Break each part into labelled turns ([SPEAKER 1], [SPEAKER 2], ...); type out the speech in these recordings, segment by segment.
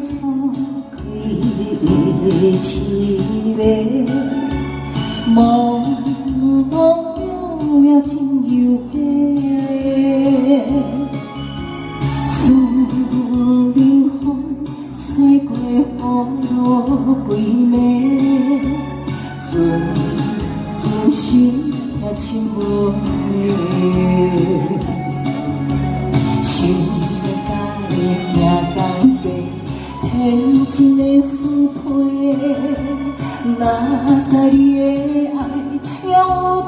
[SPEAKER 1] 错开凄迷，茫茫渺渺真有价。树林风吹过雨落归暝，阵阵心也深无底。想要甲你行同齐，天真的思批，哪知你的爱也有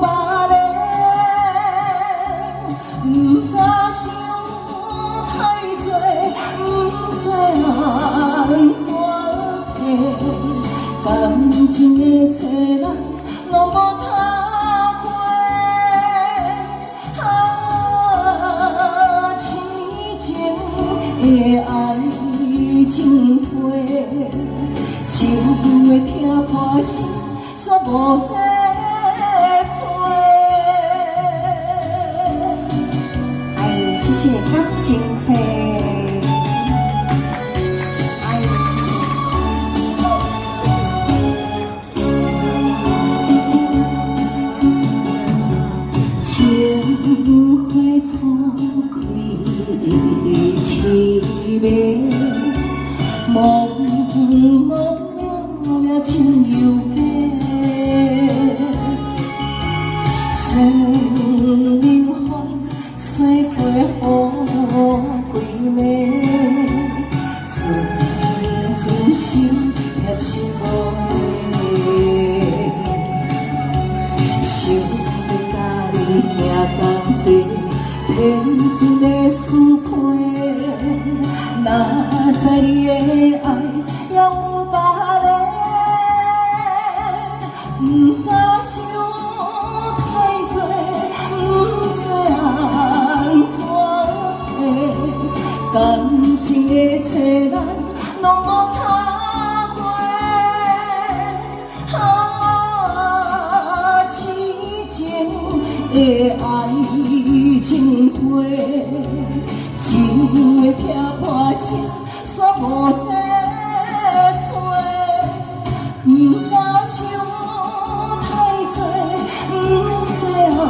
[SPEAKER 1] 别人，不敢想太多，不知安怎提，感情的册咱拢无读过。的爱情花，只会听破心，煞无地找。哎，谢谢感情册。哎，谢谢。情花错开凄迷，茫茫渺渺真有价。树林风吹过雨归暝，阵阵心也深无底。想要甲你行同齐，天真的思批，哪知你的爱也有别人，不敢想太多，不知安怎提，感情的册咱拢无读过。痴情的爱情花，只会听破声，煞无地找。不敢想太多，不知安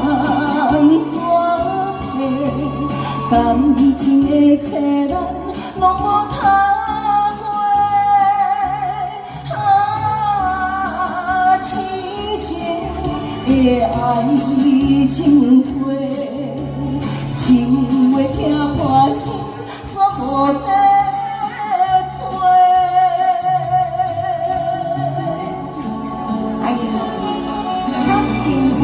[SPEAKER 1] 怎提，感情的册咱拢无读过。痴情的爱情花，只会听破声，煞无地找。哎呀，感情册。